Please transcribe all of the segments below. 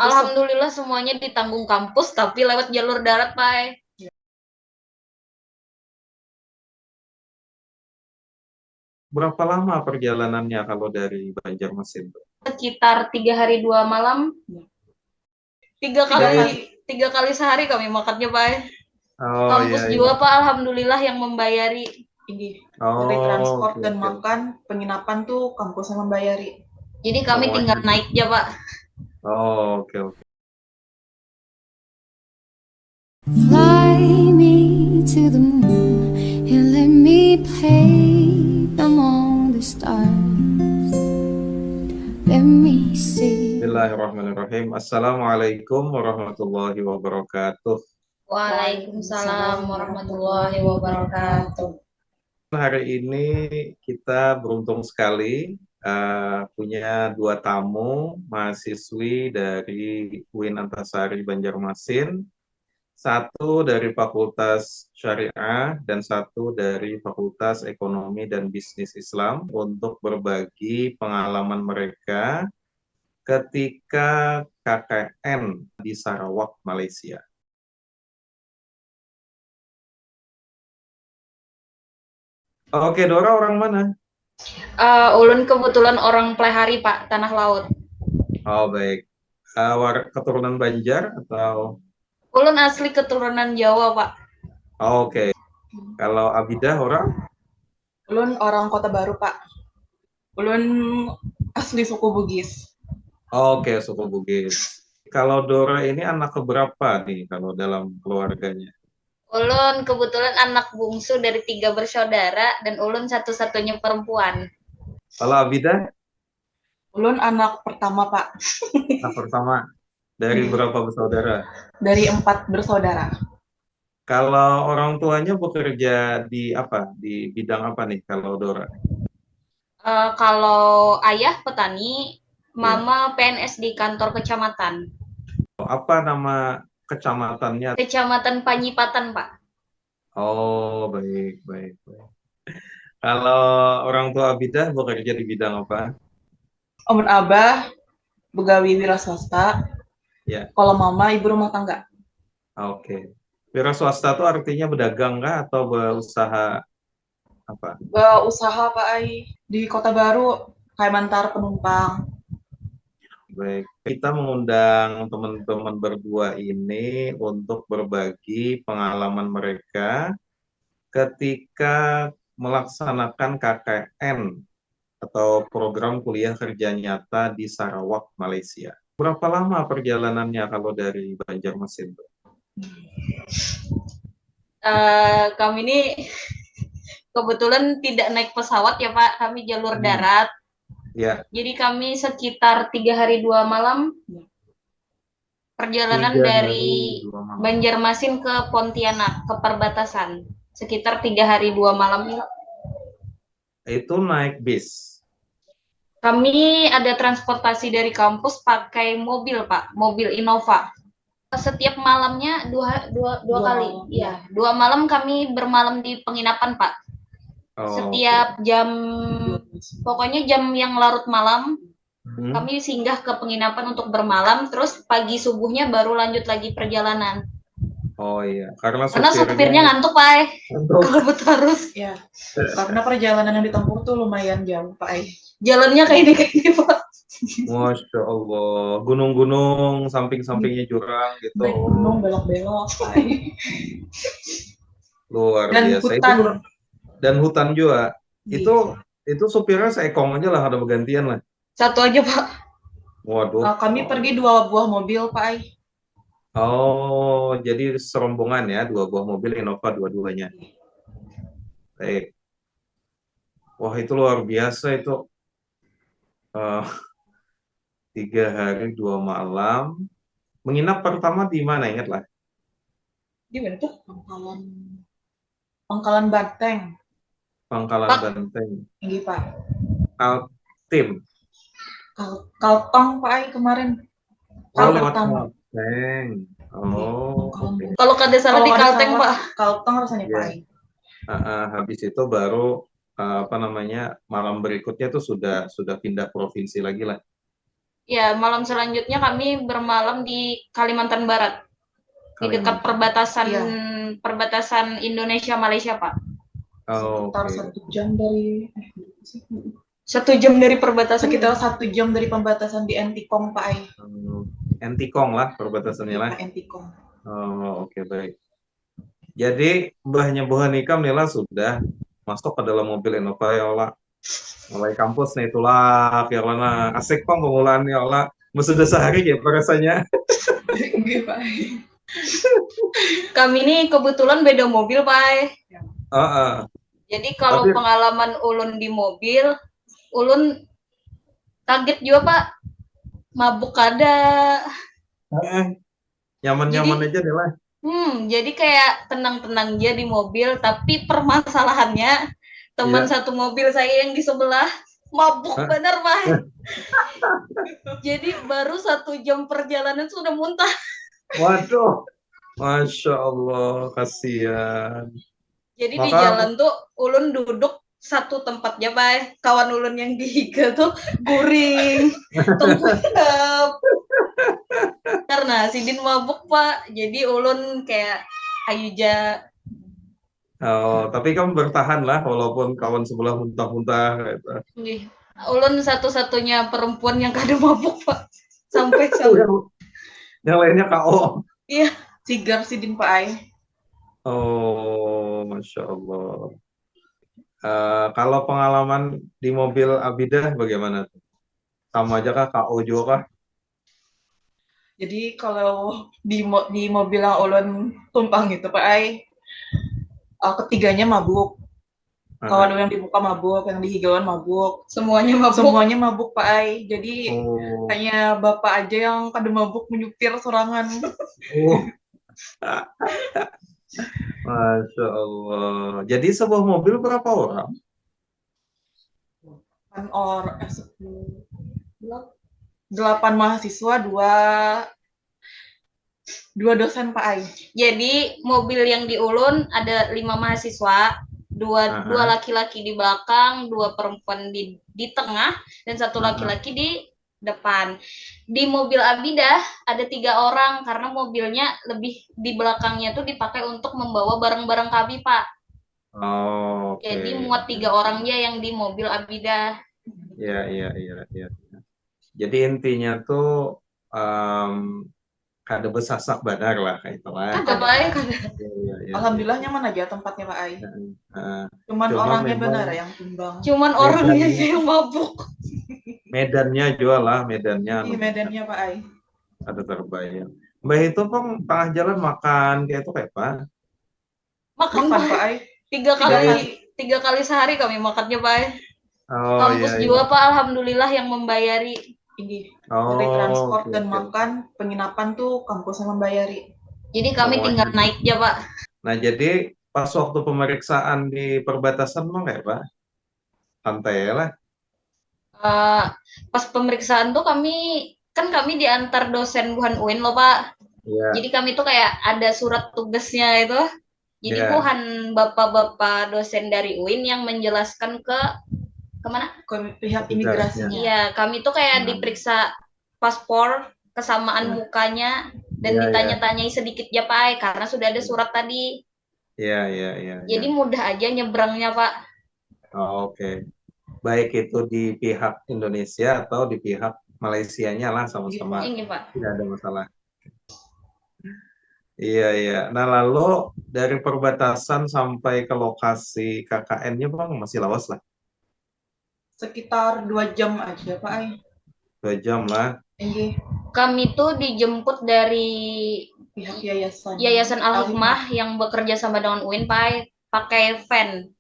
Alhamdulillah semuanya ditanggung kampus, tapi lewat jalur darat, Pak. Berapa lama perjalanannya kalau dari Banjarmasin? Sekitar 3 hari 2 malam. Tiga kali, tiga kali sehari kami makannya, Pak. Oh Kampus iya, juga, iya. Pak, alhamdulillah yang membayari. Ini dari Oh, transport oke, dan oke, oke. makan, penginapan tuh kampus yang membayari. Jadi kami tinggal Semuanya. naik aja, Pak. Oh, oke, oke. Fly me to the moon and let me play among the stars. Let me see. Bismillahirrahmanirrahim. Assalamualaikum warahmatullahi wabarakatuh. Waalaikumsalam warahmatullahi wabarakatuh. Hari ini kita beruntung sekali punya dua tamu mahasiswi dari UIN Antasari Banjarmasin, satu dari Fakultas Syariah dan satu dari Fakultas Ekonomi dan Bisnis Islam untuk berbagi pengalaman mereka ketika KKN di Sarawak, Malaysia. Oke, Dora orang mana? Ulun kebetulan orang Plehari, Pak, Tanah Laut. Oh, baik. Keturunan Banjar atau? Ulun asli keturunan Jawa, Pak. Oh, oke. Kalau Abidah orang? Ulun orang Kota Baru, Pak. Ulun asli suku Bugis. Oh, oke, suku Bugis. Kalau Dora ini anak keberapa nih kalau dalam keluarganya? Ulun kebetulan anak bungsu dari 3 bersaudara dan ulun satu-satunya perempuan. Kalau Abidah? Ulun anak pertama, Pak. Anak pertama. Dari berapa bersaudara? Dari 4 bersaudara. Kalau orang tuanya bekerja di apa? Di bidang apa nih kalau Dora? Kalau ayah petani, Ya. mama PNS di kantor kecamatan. Apa nama kecamatannya? Kecamatan Panyipatan, Pak. Oh, baik, baik, baik. Kalau orang tua Abidah bekerja di bidang apa? Omun abah, begawi wira swasta. Ya, Kalau mama, ibu rumah tangga. oke. Wira swasta itu artinya berdagang kah atau berusaha apa? Usaha, Pak Ai. Di Kota Baru, kayak mantar penumpang. Baik, kita mengundang teman-teman berdua ini untuk berbagi pengalaman mereka ketika melaksanakan KKN atau program kuliah kerja nyata di Sarawak, Malaysia. Berapa lama perjalanannya kalau dari Banjarmasin? Kami ini kebetulan tidak naik pesawat ya, Pak. Kami jalur darat. Ya. Jadi kami sekitar 3 hari 2 malam perjalanan 3 dari hari 2 malam. Banjarmasin ke Pontianak, ke perbatasan. Sekitar 3 hari 2 malam. Itu naik bis. Kami ada transportasi dari kampus pakai mobil, Pak, mobil Innova. Setiap malamnya dua kali, ya, 2 malam kami bermalam di penginapan, Pak. Setiap jam, pokoknya jam yang larut malam, kami singgah ke penginapan untuk bermalam, terus pagi subuhnya baru lanjut lagi perjalanan. Oh iya, karena supirnya ngantuk, Pak. Ngantuk terus. Ya, karena perjalanan yang ditempuh tuh lumayan jauh, Pak. Jalannya kayak ini, Pak. Masya Allah, gunung-gunung, samping-sampingnya jurang gitu. Naik gunung, belok-belok, Pak. Luar Dan biasa. hutan. Dan hutan juga. Itu supirnya seekong aja lah, ada bergantian lah. Satu aja, Pak. Waduh. Kami pergi 2 buah mobil, Pak. Oh, jadi serombongan ya, 2 buah mobil Innova dua-duanya. Baik. Wah, itu luar biasa itu. 3 hari 2 malam. Menginap pertama di mana, ingatlah? Di mana tuh? Pangkalan Banteng. Pangkalan Banteng. Ini, Pak. Kaltim. Kaltong, Pak, kemarin. Kalteng. Oh, oke. Kalau kada salah di Kalteng, Pak. Kaltong rasanya, Pak. Habis itu baru malam berikutnya tuh sudah pindah provinsi lagi lah. Ya, malam selanjutnya kami bermalam di Kalimantan Barat, di dekat Kalimantan. perbatasan Indonesia Malaysia, Pak. Oh, Sekitar oke. 1 jam dari 1 jam dari perbatasan. sekitar 1 jam dari pembatasan di Entikong Pak Ai. Entikong lah perbatasannya lah. Pak Entikong. Oh, oke, baik. Jadi mbahnya Bu Hanikam Nila sudah masuk ke dalam mobil Innova ya Allah. Mulai kampus nih itulah ya Allah, nah asik pang pengolahan ya Allah. Sudah sehari ya rasanya. Nggih, Pak Ai. Kami ini kebetulan beda mobil, Pak. Heeh. Jadi kalau Tapi pengalaman ulun di mobil, ulun kaget juga, Pak. Mabuk ada. nyaman-nyaman aja nih lah. Jadi kayak tenang-tenang aja di mobil, tapi permasalahannya teman Iya. satu mobil saya yang di sebelah mabuk bener, Pak. Jadi baru 1 jam perjalanan sudah muntah. Waduh, Masya Allah, kasihan. Jadi di Maka jalan tuh ulun duduk satu tempat ya, Pak. Kawan ulun yang dihiga tuh guring, tengkurap. Karena Sidin mabuk, Pak. Jadi ulun kayak ayuja. tapi kamu bertahan lah walaupun kawan sebelah muntah-muntah gitu. Wih, ulun satu-satunya perempuan yang kada mabuk, Pak. Sampai Yang lainnya KO. Iya, Sigar Sidin Pak Ai. Oh, Masya Allah. Kalau pengalaman di mobil Abidah bagaimana? Sama aja kah? KO juga kah? Jadi kalau di mobil yang ulun tumpang gitu Pak Ai, ketiganya mabuk. Kawan ulun yang di muka mabuk, yang di higauan mabuk. semuanya mabuk. Semuanya mabuk Pak Ai. Jadi Oh. hanya Bapak aja yang kada mabuk menyupir sorangan. Oh. Masya Allah. Jadi sebuah mobil berapa orang? 8 mahasiswa, dua dosen Pak Ai. Jadi mobil yang di ulun ada 5 mahasiswa, dua laki-laki di belakang, 2 perempuan di tengah, dan 1 laki-laki di depan. Di mobil Abidah ada 3 orang karena mobilnya lebih di belakangnya tuh dipakai untuk membawa barang-barang kami, Pak. Oh, oke. Jadi muat 3 orang aja yang di mobil Abidah. Iya. Jadi intinya tuh kada besasak badar lah kayak itu lah. Ada baik. Iya. Alhamdulillah nyaman aja tempatnya Pak Ai. Cuman Cuma orangnya memang benar yang tumbang. Cuman orangnya aja yang mabuk. Medannya jual lah, medannya. Di medannya Pak Ai. Ada terbayang. Mbak itu pun tengah jalan makan kayak itu kayak apa? Makan, Makan Pak Ai. 3 kali sehari kami makannya, Pak. Oh, Kampus iya. juga, Pak, alhamdulillah yang membayari. Ini Oh, dari transport oke, dan oke. makan, penginapan tuh kampus yang membayari. Jadi kami Semuanya. tinggal naik aja, Pak. Nah, jadi pas waktu pemeriksaan di perbatasan mah kayak apa? Santai lah. Pas pemeriksaan tuh kami diantar dosen Buhan UIN loh, Pak. Iya. Jadi kami tuh kayak ada surat tugasnya itu. Jadi Iya. Buhan bapak-bapak dosen dari UIN yang menjelaskan kemana? Ke pihak imigrasinya. Iya, kami tuh kayak diperiksa paspor, kesamaan mukanya, dan Iya, ditanya-tanyai sedikit ya, Pak, karena sudah ada surat tadi. Iya. Jadi mudah aja nyebrangnya, Pak. Oh, oke. Baik itu di pihak Indonesia atau di pihak Malaysianya lah sama-sama. Ini, Pak. Tidak ada masalah. Iya. Nah, lalu dari perbatasan sampai ke lokasi KKN-nya Bang masih lawas lah. Sekitar 2 jam aja Pak Ai. 2 jam lah. Ini Kami tuh dijemput dari pihak yayasan. Yayasan Al-Hikmah yang bekerja sama dengan UIN, Pak, pakai van.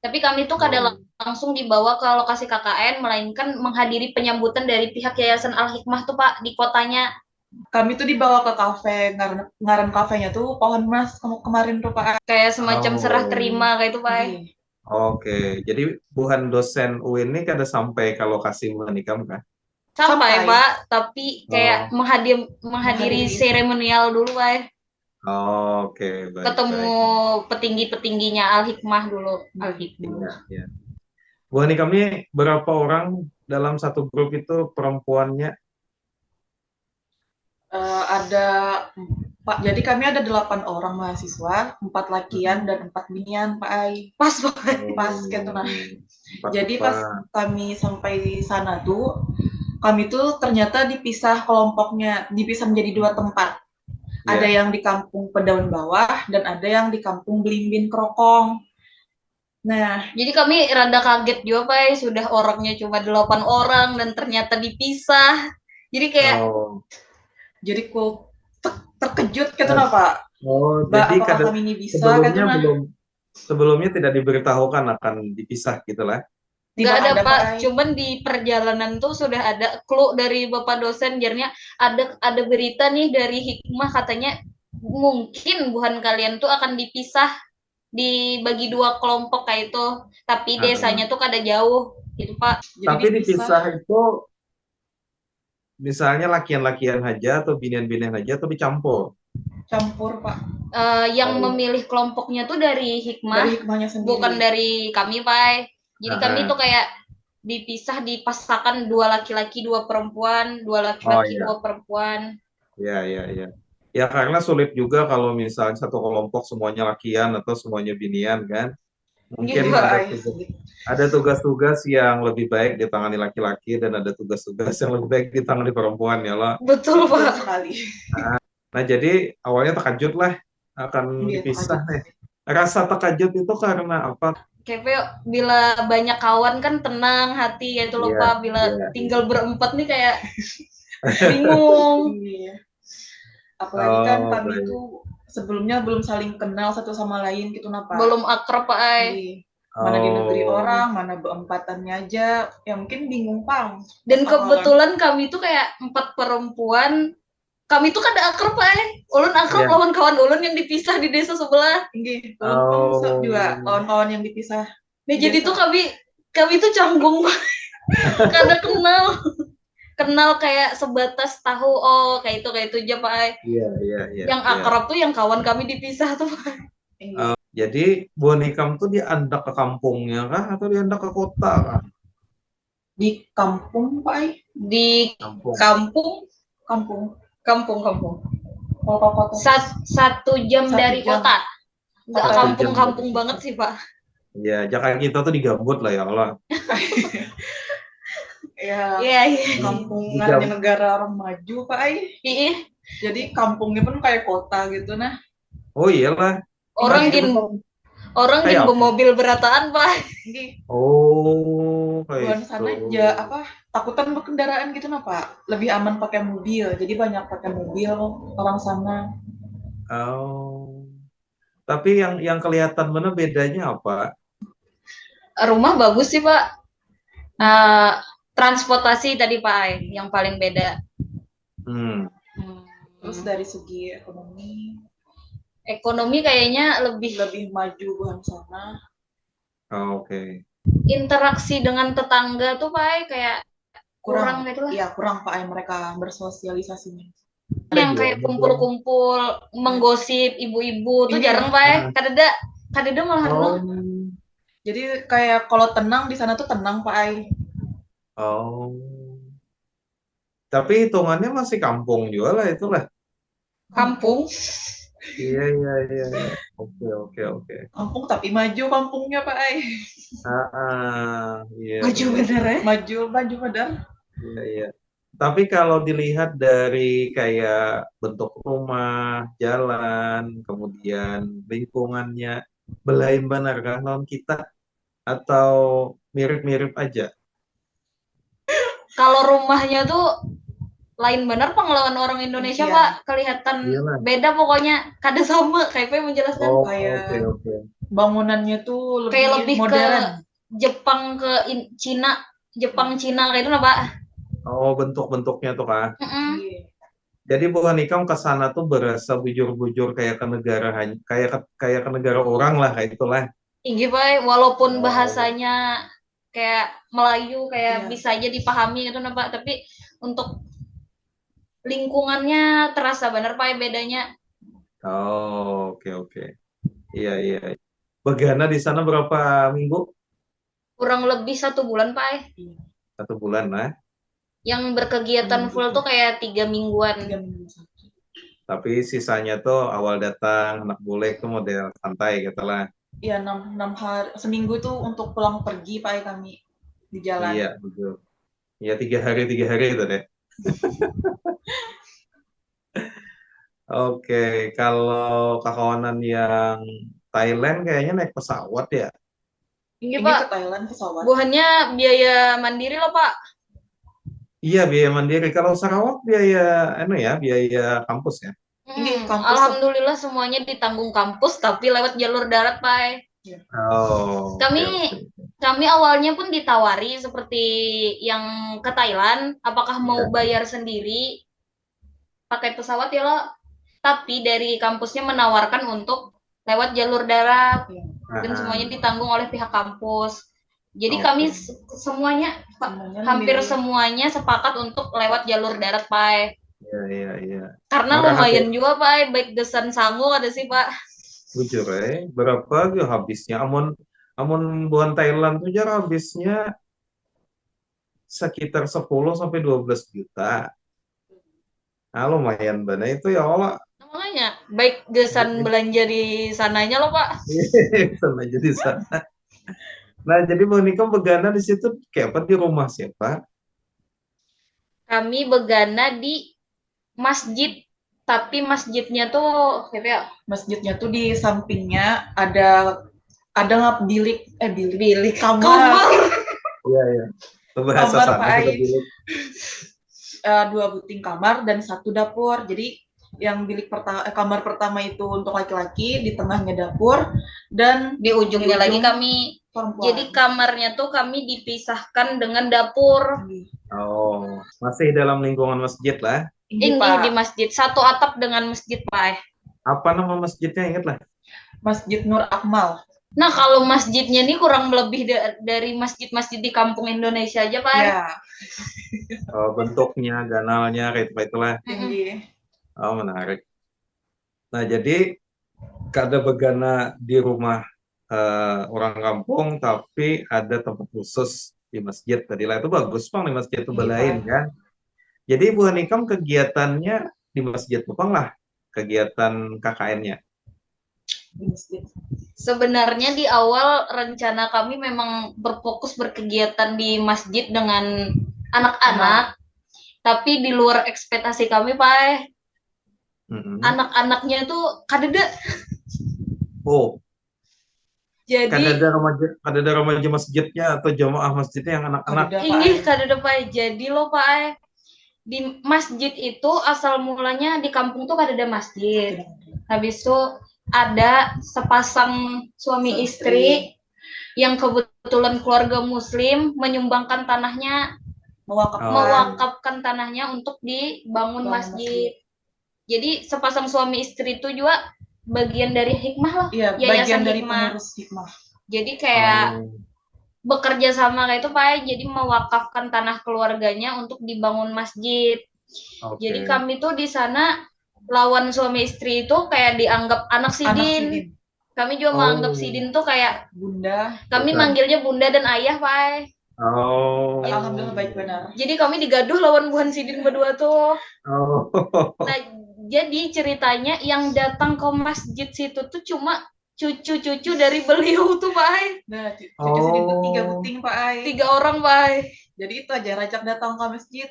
Tapi kami tuh kada langsung dibawa ke lokasi KKN, melainkan menghadiri penyambutan dari pihak Yayasan Al-Hikmah tuh, Pak, di kotanya. Kami tuh dibawa ke kafe, ngaran kafenya tuh Pohon Mas kemarin tuh Pak. Kayak semacam serah terima kayak itu, Pak. Oke, jadi bukan dosen UIN ini kada sampai ke lokasi menikam kah? Sampai, Pak, tapi kayak menghadiri seremonial dulu, Pak. Oke, baik. Ketemu petinggi-petingginya Al-Hikmah dulu. Al-Hikmah. Iya. Bu Hanikam ini berapa orang dalam satu grup itu perempuannya? ada Pak, jadi kami ada 8 orang mahasiswa, 4 lakian dan 4 binian, Pak Ai. Pas banget. Pas gitu nah. Pas Jadi pas kami sampai di sana tuh, kami tuh ternyata dipisah kelompoknya, dipisah menjadi 2 tempat. Ada yang di kampung Pedaun Bawah dan ada yang di kampung Belimbing Krokong. Nah, Jadi kami rada kaget juga, Pak. Sudah orangnya cuma 8 orang dan ternyata dipisah. Jadi kayak Oh, jadi kok terkejut gitu nah, Pak. jadi Apakah kami ini bisa gitu sebelumnya nah. sebelumnya tidak diberitahukan akan dipisah gitu lah. nggak ada, Tidak Pak. Ai. Cuman di perjalanan tuh sudah ada clue dari Bapak dosen, jarnya ada berita nih dari Hikmah, katanya mungkin buhan kalian tuh akan dipisah, dibagi 2 kelompok kayak itu. Tapi desanya tuh kada jauh, gitu, Pak. Jadi Tapi dipisah itu misalnya lakian-lakian aja atau binian-binian aja atau dicampur. campur, Pak. Yang memilih kelompoknya tuh dari Hikmah, Dari hikmahnya sendiri. bukan dari kami, Pak. Jadi kami tuh kayak dipisah, dipasangkan 2 laki-laki 2 perempuan, 2 laki-laki 2 perempuan. Ya. Ya karena sulit juga kalau misalnya satu kelompok semuanya lakian atau semuanya binian kan. Mungkin Iya, ada Ai. ada tugas-tugas yang lebih baik ditangani laki-laki dan ada tugas-tugas yang lebih baik ditangani perempuan ya lah. Betul, Betul Pak. sekali. Nah jadi awalnya terkejut lah akan Iya, dipisah terkejut. nih. Rasa terkejut itu karena apa? Kayak bila banyak kawan kan tenang hati gitu loh, Iya, Pak. Bila iya. tinggal berempat nih kayak bingung. Iya. Apalagi kan Oh, kami baik. tuh sebelumnya belum saling kenal satu sama lain gitu nah, Pak. Belum akrab, Pak. Iya. Mana di negeri Oh. orang, mana berempatannya aja. Ya mungkin bingung, Pang. Dan Awalan. kebetulan kami tuh kayak 4 perempuan. Kami tuh kada akrab, Pak. Ulun akrab Iya. lawan kawan ulun yang dipisah di desa sebelah. Tinggi. Oh. Juga kawan-kawan yang dipisah. Nah, jadi Desa. tuh kami tuh canggung, Pak. Kada kenal kayak sebatas tahu, oh kayak itu aja, Pak. Iya. Yang akrab tuh yang kawan kami dipisah tuh, Pak. Iya. Jadi Bonikam tuh diandak ke kampungnya kah atau diandak ke kota kah? Di kampung, Pak Ai. Di Kampung. Kampung. Oh, kota. 1 jam 1 dari jam. kota. Nggak 1 jam kampung-kampung dari banget kota. sih, Pak. Iya, Jakarta kita tuh digambut lah ya Allah. Ya, Iya. kampungannya negara orang maju, Pak Ai. Iya. Jadi kampungnya pun kayak kota gitu nah. Oh iyalah. Orang Itu gin kan kayak apa? mobil berataan, Pak. Tinggi. Oh, Bukan kayak sana itu. takutan berkendaraan gitu nah, Pak. Lebih aman pakai mobil. Jadi banyak pakai mobil orang sana. Oh. Tapi yang kelihatan mana bedanya apa? Rumah bagus sih, Pak. Transportasi tadi, Pak, Ai, yang paling beda. Terus dari segi Ekonomi kayaknya lebih maju bukan sana. Oh, oke. interaksi dengan tetangga tuh, Pak, Ai, kayak kurang gitu lah. Iya, kurang Pak Ai mereka bersosialisasinya. Yang kayak kumpul-kumpul menggosip ibu-ibu tuh Iya. jarang, Pak. Ai. Kadada malah Oh. Jadi kayak kalau tenang di sana tuh tenang Pak Ai. Oh. Tapi hitungannya masih kampung juga lah itulah. kampung. Iya. Oke. Kampung tapi maju kampungnya Pak Ai. Iya. Maju bener ya. Maju benar. Iya. Tapi kalau dilihat dari kayak bentuk rumah, jalan, kemudian lingkungannya, belain benar kan lawan kita atau mirip-mirip aja? Kalau rumahnya tuh lain bener pengelawan orang Indonesia, Iya. Pak. Kelihatan Iyalah. beda pokoknya. Kada sama, kayak Pak menjelaskan. Oh, kayak- oke. Bangunannya tuh Kayak lebih modern. ke Jepang ke Cina. Cina kayak itu nah, Pak. Oh, bentuk-bentuknya tuh kan. Iya. Jadi bukan ikam ke sana tuh berasa bujur-bujur kayak ke negara kayak ke negara orang lah kayak itulah. Tinggi, Pak. Walaupun Oh. bahasanya kayak Melayu, kayak Iya. bisa aja dipahami gitu nah, Pak. Tapi untuk lingkungannya terasa bener, Pak, bedanya. Oh, oke. Iya. Bagana di sana berapa minggu? Kurang lebih 1 bulan, Pak. 1 bulan lah. Yang berkegiatan full tuh kayak 3 mingguan. 3 minggu. Tapi sisanya tuh awal datang, anak bule tuh model santai gitu lah. Iya, 6 hari, seminggu itu untuk pulang pergi Pak kami di jalan. Iya, betul. Iya, 3 hari itu deh. Oke, kalau kawanan yang Thailand kayaknya naik pesawat ya. Ini Ini Pak, ke Thailand pesawat. buahannya biaya mandiri loh Pak. Iya, biaya mandiri. Kalau Sarawak biaya kampus ya. Ini kampus Alhamdulillah semuanya ditanggung kampus, tapi lewat jalur darat Pak. Oh, Kami oke. kami awalnya pun ditawari seperti yang ke Thailand, apakah mau bayar sendiri pakai pesawat ya lo? Tapi dari kampusnya menawarkan untuk lewat jalur darat dan semuanya ditanggung oleh pihak kampus. Jadi kami semuanya hampir semuanya sepakat untuk lewat jalur darat Pak. Iya. Karena Murah lumayan juga Pak, baik desan sangu ada sih Pak. Bujur berapa tuh habisnya? Amun buan Thailand tuh jar habisnya sekitar 10 sampai 12 juta. Nah, lumayan banget itu ya Allah. Makanya baik desan belanja di sananya loh Pak. Sama jadi sana. Nah, jadi Bang Nikam begana di situ kayak apa di rumah siapa? Kami begana di masjid, tapi masjidnya tuh kayak ya? Masjidnya tuh di sampingnya ada nggak bilik kamar. Iya. Bahasa Kamar, sana Pak. juga bilik. 2 buting kamar dan 1 dapur. Jadi yang kamar pertama itu untuk laki-laki, di tengahnya dapur, dan Di ujungnya lagi kami. perempuan. Jadi kamarnya tuh kami dipisahkan dengan dapur. Oh, masih dalam lingkungan masjid lah. Ini Pak, di masjid, satu atap dengan masjid Pak. Apa nama masjidnya ingat lah? Masjid Nur Akmal. Nah kalau masjidnya ini kurang lebih dari masjid-masjid di kampung Indonesia aja Pak. Ya, Oh, bentuknya, ganalnya kayak itulah. tinggi. Oh, menarik. Nah, jadi kada begana di rumah orang kampung, tapi ada tempat khusus di masjid. Tadilah itu bagus Bang di masjid itu belain kan. Jadi Bu Hanikam kegiatannya di masjid Bang lah, kegiatan KKN-nya. Di masjid. Sebenarnya di awal rencana kami memang berfokus berkegiatan di masjid dengan anak-anak, tapi di luar ekspektasi kami Pak. Anak-anaknya tuh kadeda. Oh, jadi kadada remaja masjidnya atau jamaah masjidnya yang anak-anak. Ini kadeda Pak. Jadi loh Pak, di masjid itu asal mulanya di kampung tuh kadeda masjid. Habis itu ada sepasang suami istri yang kebetulan keluarga muslim menyumbangkan tanahnya, mewakafkan tanahnya untuk dibangun masjid. Jadi sepasang suami istri itu juga bagian dari hikmah lah, Iya, yayasan bagian dari hikmah. pengurus hikmah. Jadi kayak bekerja sama kayak itu Pak, jadi mewakafkan tanah keluarganya untuk dibangun masjid. Jadi kami tuh di sana lawan suami istri itu kayak dianggap anak sidin. Kami juga menganggap sidin tuh kayak bunda. Kami manggilnya bunda dan ayah Pak. Oh. Alhamdulillah baik benar. Jadi kami digaduh lawan buhan sidin berdua tuh. Oh. Nah, jadi ceritanya yang datang ke masjid situ tuh cuma cucu-cucu dari beliau tuh Pak. Nah, cucu sidin tuh 3 buting Pak. 3 orang Pak. Jadi itu aja rajak datang ke masjid.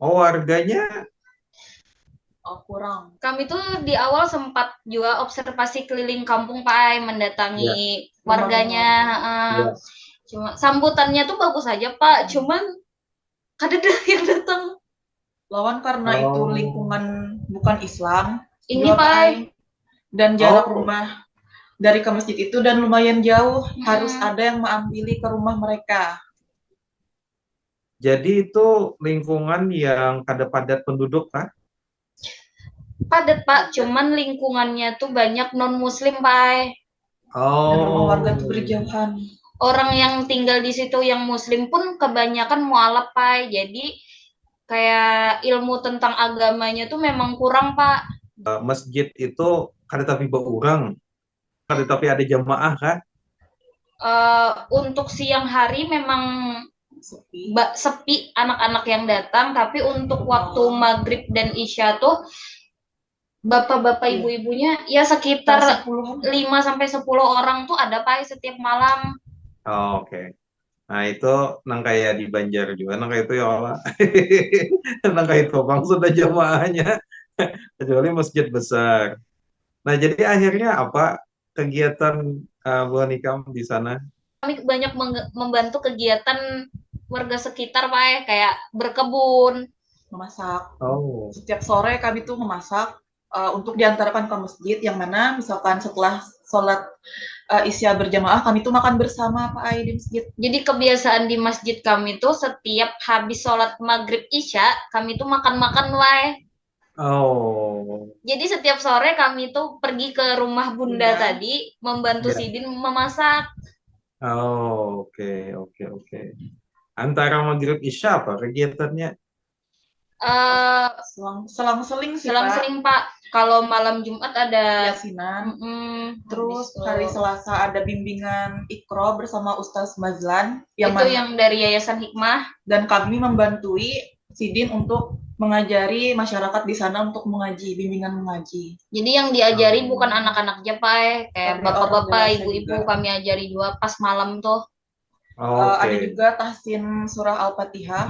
Oh, warganya? Oh, kurang. Kami tuh di awal sempat juga observasi keliling kampung Pak, mendatangi warganya. Cuma sambutannya tuh bagus aja Pak, cuman kadeda yang datang. Lawan karena itu lingkungan bukan Islam. Ini Pak. Dan jarak rumah dari ke masjid itu dan lumayan jauh, harus ada yang mengampili ke rumah mereka. Jadi itu lingkungan yang kada padat penduduk kan? Padat Pak, cuman lingkungannya tuh banyak non muslim Pak. Dan rumah warga tuh berjauhan. Orang yang tinggal di situ yang muslim pun kebanyakan mualaf Pak. Jadi kayak ilmu tentang agamanya tuh memang kurang Pak. Masjid itu kada tapi berurang, kada tapi ada jamaah kan? Untuk siang hari memang sepi anak-anak yang datang, tapi untuk waktu maghrib dan isya tuh Bapak-bapak Iya. ibu-ibunya ya sekitar Sepuluhan. 5 sampai 10 orang tuh ada Pak setiap malam. Oh, oke. Nah, itu nang kayak di Banjar juga, nang kayak itu ya Allah. Nang kayak itu bang sudah jamaahnya, kecuali masjid besar. Nah, jadi akhirnya apa kegiatan Bu Nikam di sana? Kami banyak membantu kegiatan warga sekitar Pak, kayak berkebun. Memasak. Oh, Setiap sore kami tuh memasak untuk diantarkan ke masjid, yang mana misalkan setelah sholat isya berjamaah kami tuh makan bersama Pak Ai di masjid. Jadi kebiasaan di masjid kami tuh setiap habis sholat maghrib isya, kami tuh makan-makan Pak. oh, Jadi setiap sore kami tuh pergi ke rumah Bunda Bunda. tadi, membantu ya. Sidin memasak. Oh, oke, oke, oke. Antara maghrib isya apa kegiatannya? Eh, Selang-seling sih Pak. Selang-seling Pak, kalau malam Jumat ada Yasinan. terus Terus hari Selasa ada bimbingan Iqra bersama Ustaz Mazlan yang itu mana yang dari Yayasan Hikmah. dan kami membantui Sidin untuk mengajari masyarakat di sana untuk mengaji, bimbingan mengaji. Jadi yang diajari Oh. bukan anak-anak aja Pak, kayak Tapi bapak-bapak, orang dewasa ibu-ibu juga. kami ajari juga pas malam tuh. Oke. Ada juga tahsin surah Al-Fatihah.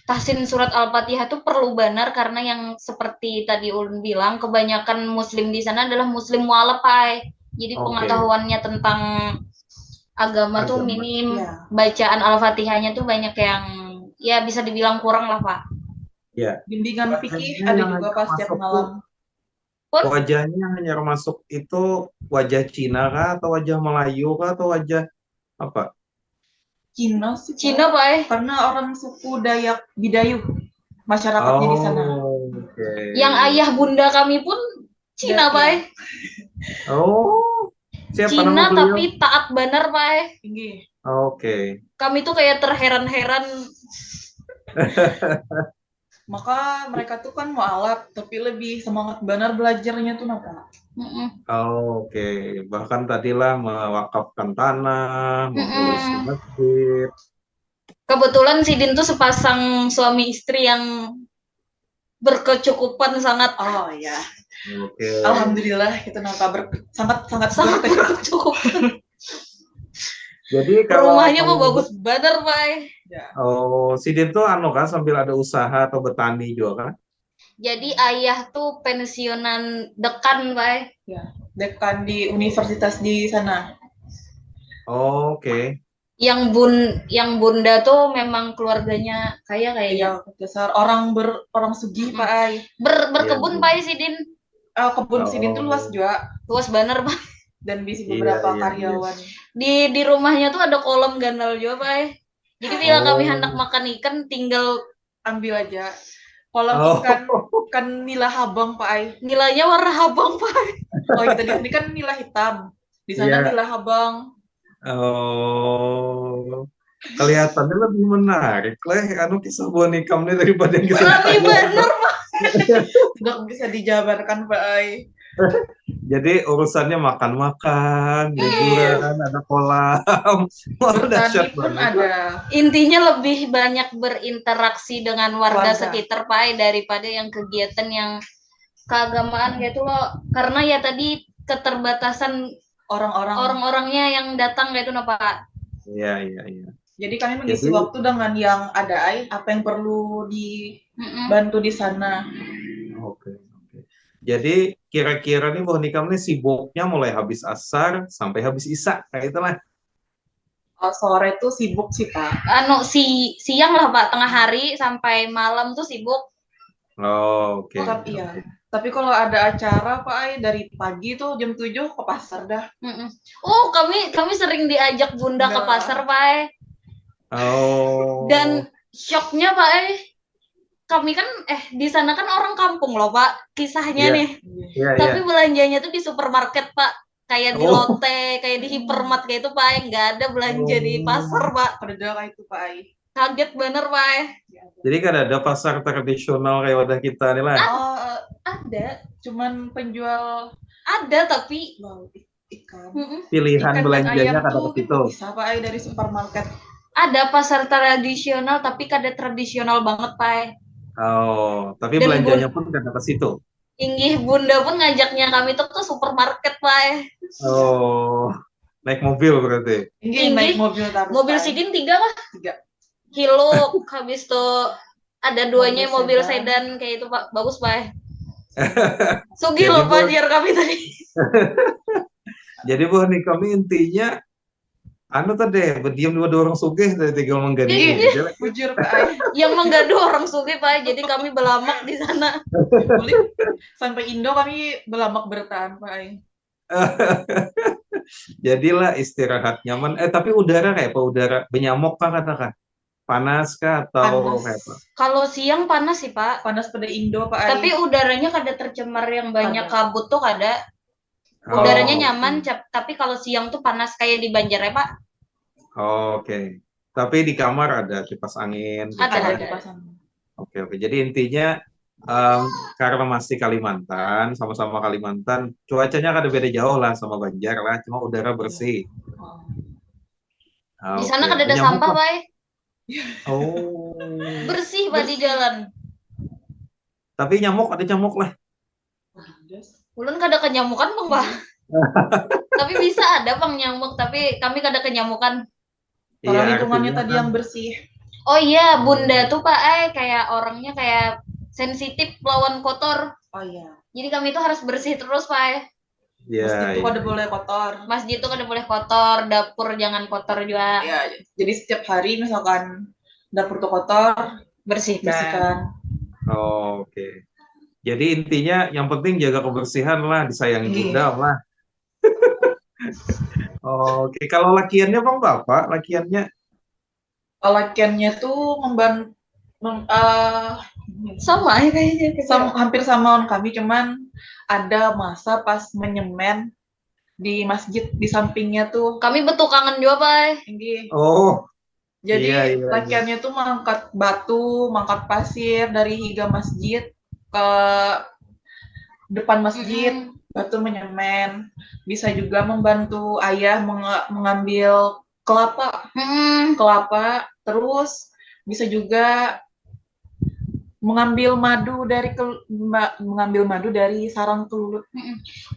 Tahsin surat Al-Fatihah tuh perlu benar karena yang seperti tadi Ulun bilang, kebanyakan muslim di sana adalah muslim mualaf Pak. Jadi Oke. pengetahuannya tentang agama tuh Agama. minim. Ya. Bacaan Al-Fatihahnya tuh banyak yang ya bisa dibilang kurang lah Pak. Ya. Bimbingan fikih Wajahnya ada yang juga hanya pas setiap masuk malam. Wajahnya yang hanya masuk itu wajah Cina kah atau wajah Melayu kah atau wajah apa? Cina sih. Pak. Cina Pak. Karena orang suku Dayak Bidayuh masyarakatnya di sana. Oke. Yang ayah bunda kami pun Cina Ya, Pak. ya. Oh, siapa Cina nama beliau? tapi taat benar Pak. Tinggi. Oke. Kami tuh kayak terheran-heran. Maka mereka tuh kan mualaf, tapi lebih semangat benar belajarnya tuh apa? Oke. Bahkan tadilah mewakafkan tanah, memperbaiki masjid. Kebetulan Sidin tuh sepasang suami istri yang berkecukupan sangat. Oh ya. Oke. Alhamdulillah itu sangat Sangat berkecukupan. Jadi kalau Rumahnya mau bagus bener Pak. Ya. Oh, Sidin tuh kan sambil ada usaha atau bertani juga kan? Jadi ayah tuh pensiunan dekan Pak. Ya, dekan di universitas di sana. Oke. Yang bunda tuh memang keluarganya kaya kayaknya. Ya, dasar orang sugih Pak Ai. Berkebun Iya. Pak Sidin. Kebun Sidin tuh luas juga Luas bener Pak. dan bisa beberapa karyawan. Di rumahnya tuh ada kolam ganal juga Pak. Jadi bila kami hendak makan ikan tinggal ambil aja. Kolam ikan nila habang Pak Ai. nilainya warna habang Pak. Oh, kita di sini kan nila hitam. Di sana Iya. nila habang. Oh, kelihatannya lebih menarik lah kisah Bu Nikam ini daripada yang kita Lebih bener Pak. Tidak bisa dijabarkan Pak Ai. Jadi urusannya makan-makan, liburan, ada kolam. Wah, Bertani dahsyat pun banget. ada. Intinya lebih banyak berinteraksi dengan warga Warga. sekitar Pak daripada yang kegiatan yang keagamaan gitu loh. Karena ya tadi keterbatasan orang-orangnya yang datang gitu loh Pak. Iya. Jadi kami mengisi waktu dengan yang ada Ai, apa yang perlu dibantu di sana. Oke. Jadi kira-kira nih Bu Nikam nih sibuknya mulai habis asar sampai habis isya kayak itulah. Sore tuh sibuk sih Pak. Siang lah Pak, tengah hari sampai malam tuh sibuk. Oke. Tapi kalau ada acara Pak Ai dari pagi tuh jam 7 ke pasar dah. Oh, kami sering diajak Bunda ke pasar Pak Ai. Oh. Dan shocknya Pak Ai, kami kan di sana kan orang kampung loh Pak, kisahnya nih. Tapi belanjanya tuh di supermarket Pak, kayak di Lotte, kayak di Hypermart kayak itu Pak, nggak ada belanja di pasar Pak. Padahal itu Pak Ai. Kaget bener Pak. Jadi kan ada pasar tradisional kayak wadah kita nih lah. Ada, cuman penjual ada tapi ikan. Pilihan Ikan belanjanya kada ke situ. Bisa Pak Ai dari supermarket. Ada pasar tradisional tapi kada tradisional banget Pak. Oh, tapi belanjanya pun kada ke situ. Inggih bunda pun ngajaknya kami tuh ke supermarket Pak. Oh, naik mobil berarti. Inggih Inggih, naik mobil terus. Mobil Pak. Sidin 3 Pak. 3. Hilux, habis tuh ada 2-nya mobil sedan. sedan kayak itu Pak. Bagus Pak. Sugih Jadi loh Pak buat- jar kami tadi. Jadi Bu Nikam ini intinya anu tadi berdiam dua orang sugih tadi tinggal menggading. Iya. Jelek. Bujur Pak Ai. Yang menggaduh orang sugih Pak. Jadi kami belamak di sana. Boleh. Sampai Indo kami belamak bertahan Pak Ai. Jadilah istirahat nyaman. Tapi udara kayak apa? Udara benyamuk kah katakan? Panas kah atau Panas. kayak apa? Kalau siang panas sih Pak. Panas pada Indo Pak Ai. Tapi udaranya kada tercemar yang banyak Kada. kabut tuh kada. Oh, Udaranya nyaman, tapi kalau siang tuh panas kayak di Banjar ya Pak. Oke. Tapi di kamar ada kipas angin. gitu. Ada. kipas angin. Oke. Jadi intinya karena masih Kalimantan, sama-sama Kalimantan, cuacanya kada beda jauh lah sama Banjar lah, cuma udara bersih. Oh. Di sana Oke. kada ada Benyamuk sampah kah? Pak. Oh. Bersih Pak di jalan. Tapi ada nyamuk lah. Ulun kada kenyamukan Bang Pak. Tapi bisa ada Bang nyamuk, tapi kami kada kenyamukan. Karena Iya, lingkungannya artinya tadi kan- yang bersih. Oh iya, bunda tuh Pak kayak orangnya kayak sensitif lawan kotor. Oh iya. Jadi kami tuh harus bersih terus Pak. Iya, Meski itu iya. pada boleh kotor. Masjid tuh kada boleh kotor, dapur jangan kotor juga. Ya, jadi setiap hari misalkan dapur tuh kotor, Bersihkan. bersihkan. Oh, oke. Jadi intinya yang penting jaga kebersihan lah, disayangi Iya. bunda lah. Oke, kalau lakiannya Bang Bapak, lakiannya Lakiannya tuh Sama ya kayaknya. hampir sama kami, cuman ada masa pas menyemen di masjid di sampingnya tuh Kami betukangan juga Pak. tinggi. oh, Jadi Iya, iya, lakiannya tuh mengangkat batu, mengangkat pasir dari higa masjid ke depan masjid, batu menyemen. Bisa juga membantu ayah mengambil kelapa, terus bisa juga mengambil madu dari sarang kelulut.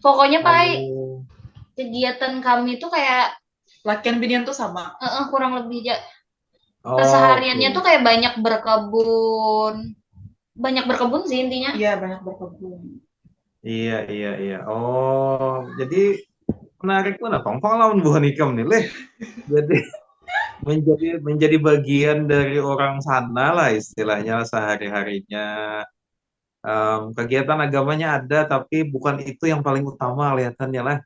Pokoknya Pak, oh. kegiatan kami tuh kayak Lakian binian tuh sama. kurang lebih Oh, kesehariannya oke. tuh kayak banyak berkebun sih intinya. Iya, banyak berkebun. Iya. Oh, jadi menarik tuh, nah, pengalaman Bu Hanikam nih, Leh. Jadi menjadi bagian dari orang sana lah istilahnya sehari-harinya. Kegiatan agamanya ada, tapi bukan itu yang paling utama kelihatannya lah.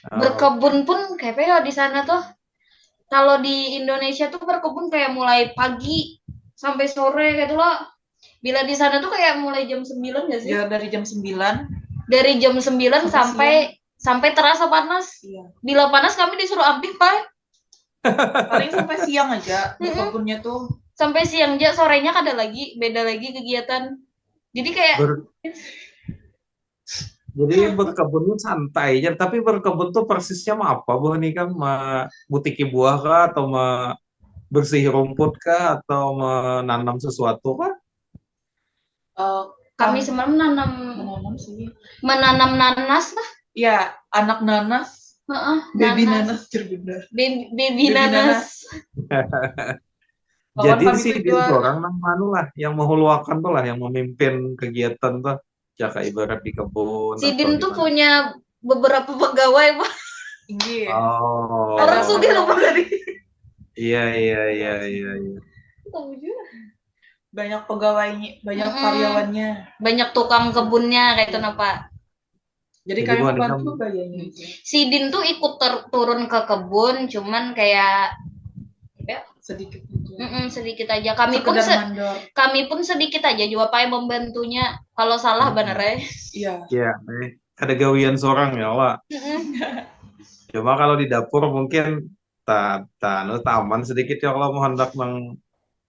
Berkebun pun kayak ya di sana tuh. Kalau di Indonesia tuh berkebun kayak mulai pagi sampai sore gitu loh. Bila di sana tuh kayak mulai jam 9 nggak sih? Ya, dari jam 9. Dari jam 9 sampai terasa panas. Iya. Bila panas kami disuruh ambil Pak. Paling sampai siang aja berkebunnya tuh. Sampai siang aja, sorenya beda lagi kegiatan. Jadi kayak Jadi berkebun itu santai aja, tapi berkebun tuh persisnya mah apa Bu Hanikam? Butiki buah kah, atau bersih rumput kah, atau menanam sesuatu kah? kami semalam menanam sih. menanam nanas lah. Ya, anak nanas, baby nanas benar. Baby nanas. Kawan Jadi kami sih tuh dia juga- orang manu lah, yang menghuluakan tuh lah, yang memimpin kegiatan tuh, jaka ibarat di kebun. Sidin atau tuh gimana. punya beberapa pegawai Pak. Iya. Oh, Orang sugih loh Pak tadi. iya. Banyak pegawainya, banyak Mm-mm. karyawannya. Banyak tukang kebunnya kayak itu Pak. Jadi Jadi kami Bu Hanikam- membantu bayarnya. Sidin tuh ikut turun ke kebun, cuman kayak Sedikit aja. sedikit aja. Kami Sekedar mandor. pun sedikit aja juga Pak yang membantunya. Kalau salah bener ya. Iya. Iya, ada gawian seorang ya Allah. Cuma kalau di dapur mungkin taman sedikit ya kalau mau hendak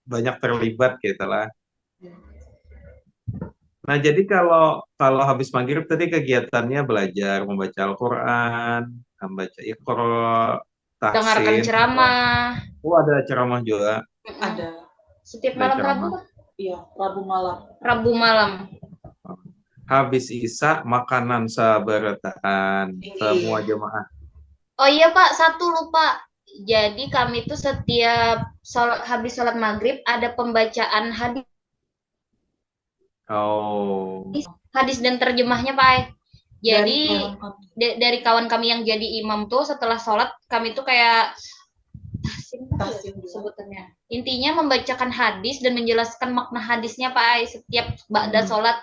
banyak terlibat gitu lah. Nah, jadi kalau habis maghrib tadi kegiatannya belajar membaca Al-Quran, membaca Iqra, Dengarkan tahsin. ceramah. Oh, ada ceramah juga. Ada. Setiap Ada malam ceramah. Rabu Pak. Iya, Rabu malam. Rabu malam. habis Isya makanan sabarataan semua jemaah. Oh iya Pak, satu lupa. Jadi kami tuh setiap habis sholat maghrib ada pembacaan Oh, hadis dan terjemahnya Pak. Jadi Dari kawan kami. dari kawan kami yang jadi imam tuh setelah sholat kami tuh kayak Tahsin juga. sebutannya. Intinya membacakan hadis dan menjelaskan makna hadisnya Pak setiap ba'da sholat.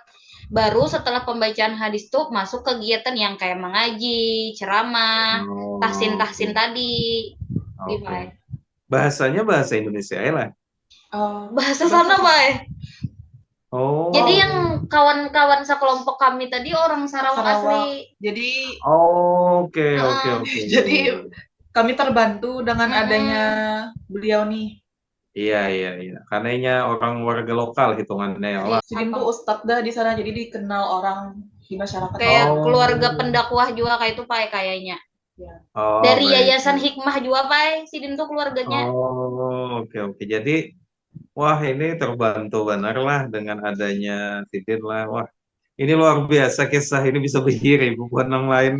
Baru setelah pembacaan hadis tuh masuk kegiatan yang kayak mengaji, ceramah, tahsin tadi. oke. Gimana? Bahasanya bahasa Indonesia ya lah. Bahasa sana Pak. Oh, Jadi yang kawan-kawan sekelompok kami tadi orang Sarawak Sarawak. asli. Jadi oke. jadi kami terbantu dengan adanya beliau nih. Iya. Karena orang warga lokal hitungannya ya lah. Sidin tuh ustadz dah di sana, jadi dikenal orang di masyarakat. Kayak Oh. keluarga pendakwah juga kayak itu Pak kayaknya. Oh, Dari baik. Yayasan Hikmah juga Pak, Sidin tuh keluarganya. Oh, oke. Jadi, wah ini terbantu benar lah dengan adanya Sidin lah. Wah, ini luar biasa kisah ini bisa berdiri bukan yang lain.